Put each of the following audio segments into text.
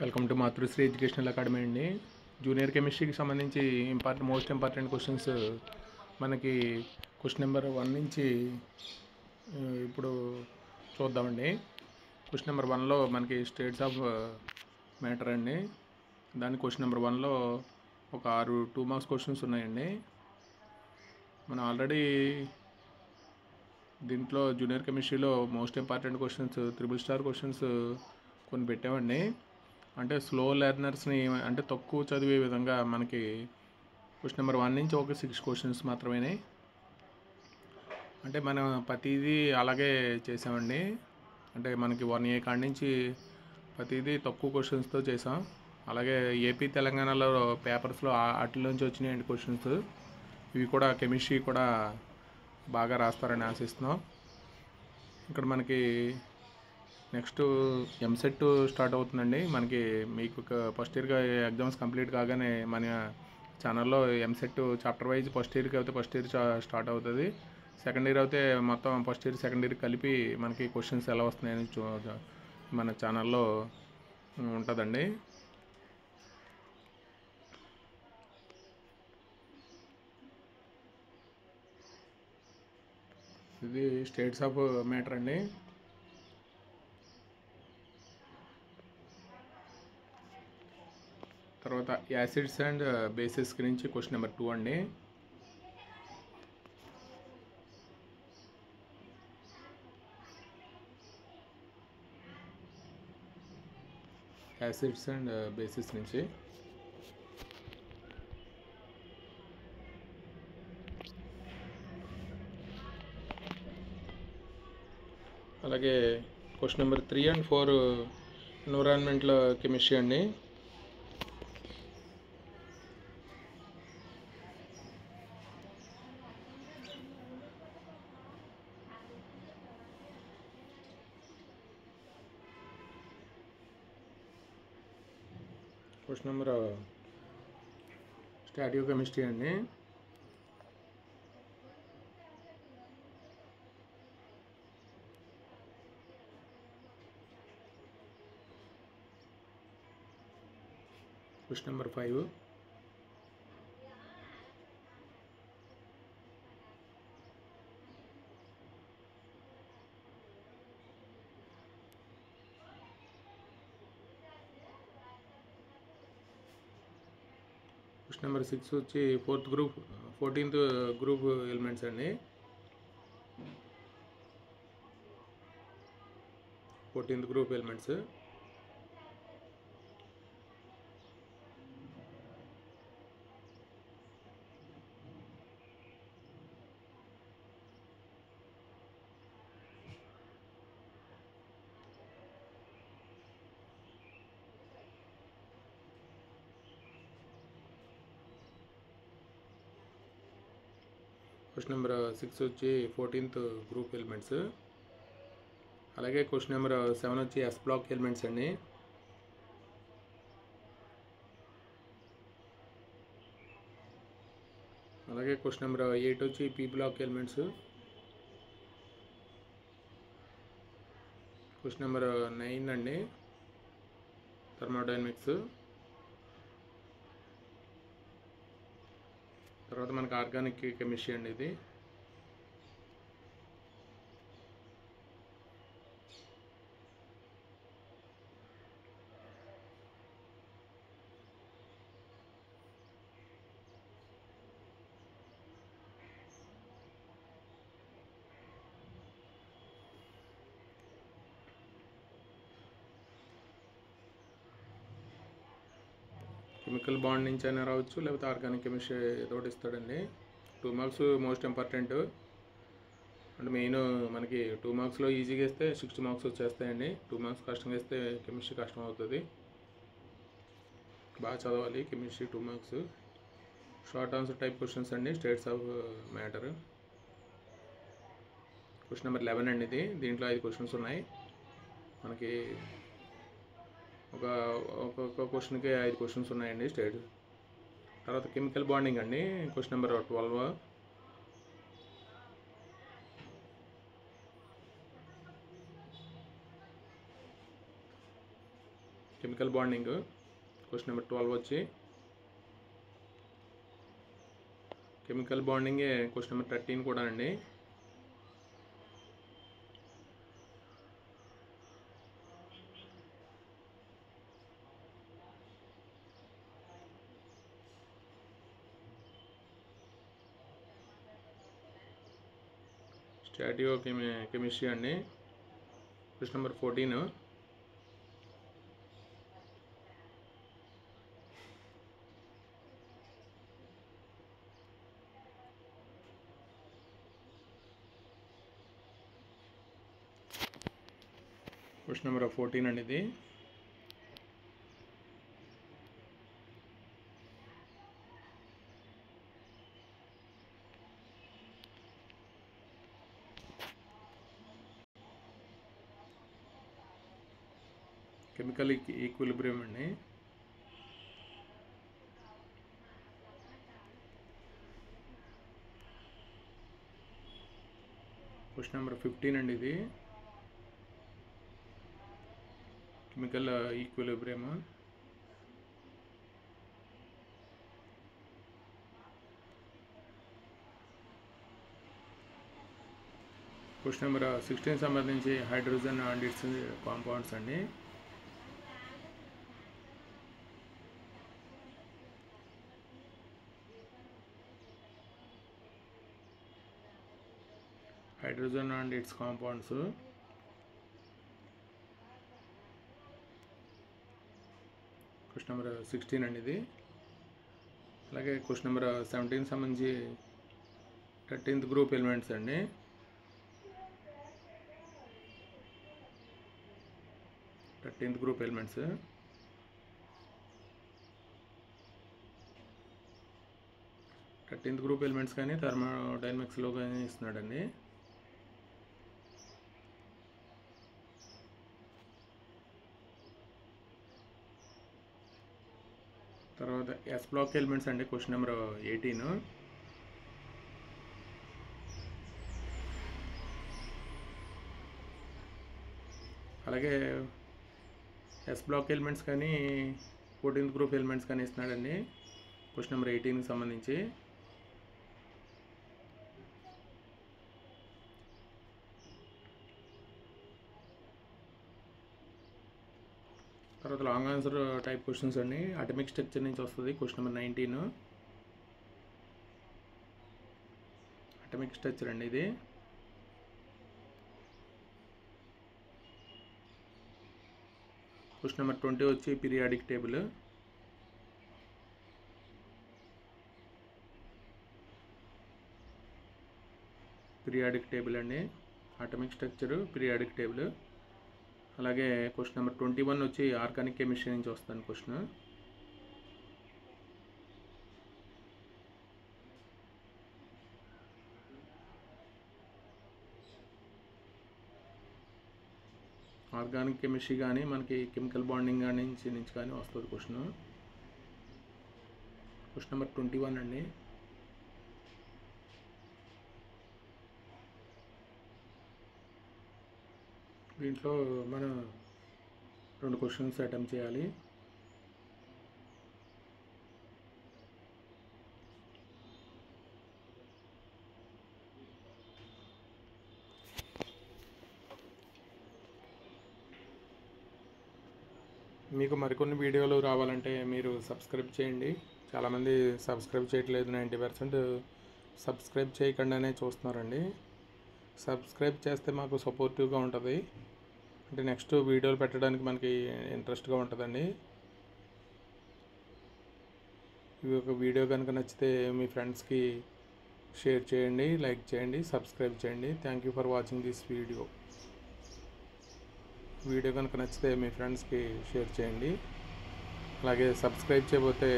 Welcome to Matrusri educational academy అండి. Junior కెమిస్ట్రీకి సంబంధించి most important questions మనకి క్వశ్చన్ నెంబర్ 1 నుంచి ఇప్పుడు చూద్దామండి. క్వశ్చన్ నెంబర్ 1లో మనకి స్టేట్స్ ఆఫ్ మ్యాటర్ అండి. దాని క్వశ్చన్ నెంబర్ 1లో ఒక 6 2 మార్క్స్ క్వశ్చన్స్ ఉన్నాయండి. మనం ఆల్రెడీ దీంట్లో జూనియర్ కెమిస్ట్రీలో most important questions triple star questions కొన్ని పెట్టామండి. అంటే స్లో లెర్నర్స్ని అంటే తక్కువ చదివే విధంగా మనకి క్వశ్చన్ నెంబర్ 1 నుంచి ఒక 6 క్వశ్చన్స్ మాత్రమే. అంటే మనం ప్రతిదీ అలాగే చేసామండి. అంటే మనకి 1A కాడి నుంచి ప్రతిదీ తక్కువ క్వశ్చన్స్తో చేసాం. అలాగే ఏపీ తెలంగాణలో పేపర్స్లో వాటిలోంచి వచ్చినాయండి క్వశ్చన్స్. ఇవి కూడా కెమిస్ట్రీ కూడా బాగా రాస్తారని ఆశిస్తున్నాం. ఇక్కడ మనకి నెక్స్ట్ ఎంసెట్ స్టార్ట్ అవుతుందండి. మనకి మీకు ఫస్ట్ ఇయర్గా ఎగ్జామ్స్ కంప్లీట్ కాగానే మన ఛానల్లో ఎంసెట్ చాప్టర్ వైజ్ ఫస్ట్ ఇయర్కి అయితే ఫస్ట్ ఇయర్ స్టార్ట్ అవుతుంది. సెకండ్ ఇయర్ అయితే మొత్తం ఫస్ట్ ఇయర్ సెకండ్ ఇయర్ కలిపి మనకి క్వశ్చన్స్ ఎలా వస్తున్నాయని మన ఛానల్లో ఉంటుందండి. ఇది స్టేట్స్ ఆఫ్ మ్యాటర్ అండి. తర్వాత యాసిడ్స్ అండ్ బేసిస్ గురించి క్వశ్చన్ నెంబర్ 2 అండి. యాసిడ్స్ అండ్ బేసిస్ నుంచి అలాగే question number 3 and 4 environmental chemistry అండి. క్వశ్చన్ నెంబర్ స్టాటియో కెమిస్ట్రీ అండి. క్వశ్చన్ నెంబర్ 5 క్వశ్చన్ నెంబర్ 6 వచ్చి 14th గ్రూప్ ఎలిమెంట్స్ అండి. 14th group elements. Question number 6 వచ్చి 14th గ్రూప్ ఎలిమెంట్స్. అలాగే క్వశ్చన్ నెంబర్ 7 వచ్చి ఎస్ బ్లాక్ ఎలిమెంట్స్ అండి. అలాగే క్వశ్చన్ నెంబర్ 8 వచ్చి P block elements. Question number 9 అండి థర్మోడైనమిక్స్. తర్వాత మనకి ఆర్గానిక్ కెమిస్ట్రీ అండి ఇది. కెమికల్ బాండ్ నుంచి అయినా రావచ్చు, లేకపోతే ఆర్గానిక్ కెమిస్ట్రీ ఏదో ఒకటి ఇస్తాడండి. 2 మార్క్స్ మోస్ట్ ఇంపార్టెంట్. అంటే మెయిన్ మనకి 2 మార్క్స్లో ఈజీగా ఇస్తే 60 మార్క్స్ వచ్చేస్తాయండి. 2 మార్క్స్ కష్టంగా ఇస్తే కెమిస్ట్రీ కష్టం అవుతుంది. బాగా చదవాలి chemistry 2 marks. Short answer type questions అండి. States of matter. Question number 11 అండి ఇది. దీంట్లో 5 క్వశ్చన్స్ ఉన్నాయి. మనకి ఒక్కొక్క క్వశ్చన్కి 5 క్వశ్చన్స్ ఉన్నాయండి స్టేట్. తర్వాత కెమికల్ బాండింగ్ అండి. Question number 12. Chemical bonding question number 12 వచ్చి కెమికల్ బాండింగే క్వశ్చన్ నెంబర్ 13 కూడా అండి. స్టాటియో కెమిస్ట్రీ అండి క్వశ్చన్ నెంబర్ 14. క్వశ్చన్ నెంబర్ 14 అండి ఇది. కెమికల్ ఈక్విలిబ్రియం అండి. క్వశ్చన్ నెంబర్ 15 అండి ఇది. Chemical equilibrium. క్వశ్చన్ నెంబర్ 16 సంబంధించి హైడ్రోజన్ అండ్ ఇట్స్ కాంపౌండ్స్ అండి. Hydrogen and it's compounds. Question number 16 అండి ఇది. అలాగే క్వశ్చన్ నెంబర్ 17 సంబంధించి 13th గ్రూప్ ఎలిమెంట్స్ అండి. Group elements. గ్రూప్ ఎలిమెంట్స్ కానీ థర్మోడైనమిక్స్లో కానీ ఇస్తున్నాడండి. తర్వాత ఎస్ బ్లాక్ ఎలిమెంట్స్ అండి క్వశ్చన్ నెంబర్ 18. అలాగే ఎస్ బ్లాక్ ఎలిమెంట్స్ కానీ 14th గ్రూప్ ఎలిమెంట్స్ కానీ ఇస్తున్నాడండి క్వశ్చన్ నెంబర్ 18కి సంబంధించి. తర్వాత లాంగ్ ఆన్సర్ టైప్ క్వశ్చన్స్ అండి. అటమిక్ స్ట్రక్చర్ నుంచి వస్తుంది క్వశ్చన్ నెంబర్ 19. అటమిక్ స్ట్రక్చర్ అండి ఇది. క్వశ్చన్ నెంబర్ 20 వచ్చి పీరియాడిక్ టేబుల్. అండి. Atomic structure periodic table. అలాగే క్వశ్చన్ నెంబర్ 21 వచ్చి ఆర్గానిక్ కెమిస్ట్రీ నుంచి వస్తుంది క్వశ్చన్. ఆర్గానిక్ కెమిస్ట్రీ కానీ మనకి కెమికల్ బాండింగ్ నుంచి కానీ వస్తుంది క్వశ్చన్. క్వశ్చన్ నెంబర్ 21 అండి. దీంట్లో మనం 2 క్వశ్చన్స్ అటెంప్ట్ చేయాలి. మీకు మరికొన్ని వీడియోలు రావాలంటే మీరు సబ్స్క్రైబ్ చేయండి. చాలామంది సబ్స్క్రైబ్ చేయట్లేదు. 90% సబ్స్క్రైబ్ చేయకుండానే చూస్తున్నారండి. సబ్స్క్రైబ్ చేస్తే మాకు సపోర్టివ్గా ఉంటుంది. అంటే నెక్స్ట్ వీడియోలు పెట్టడానికి మనకి ఇంట్రెస్ట్గా ఉంటుందండి. ఈ ఒక వీడియో కనుక నచ్చితే మీ ఫ్రెండ్స్కి షేర్ చేయండి, లైక్ చేయండి, సబ్స్క్రైబ్ చేయండి. Thank you for watching this video. Video కనుక నచ్చితే మీ ఫ్రెండ్స్కి షేర్ చేయండి. అలాగే సబ్స్క్రైబ్ చేయకపోతే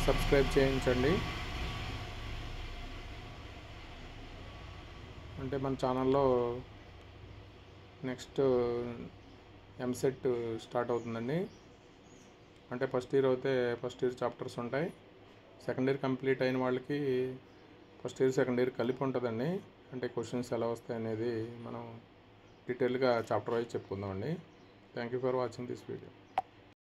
సబ్స్క్రైబ్ చేయించండి. అంటే మన ఛానల్లో నెక్స్ట్ ఎంసెట్ స్టార్ట్ అవుతుందండి. అంటే ఫస్ట్ ఇయర్ అయితే ఫస్ట్ ఇయర్ చాప్టర్స్ ఉంటాయి. సెకండ్ ఇయర్ కంప్లీట్ అయిన వాళ్ళకి ఫస్ట్ ఇయర్ సెకండ్ ఇయర్ కలిపి ఉంటుందండి. అంటే క్వశ్చన్స్ ఎలా వస్తాయి అనేది మనం డీటెయిల్గా చాప్టర్ వైజ్ చెప్పుకుందామండి. Thank you for watching this video.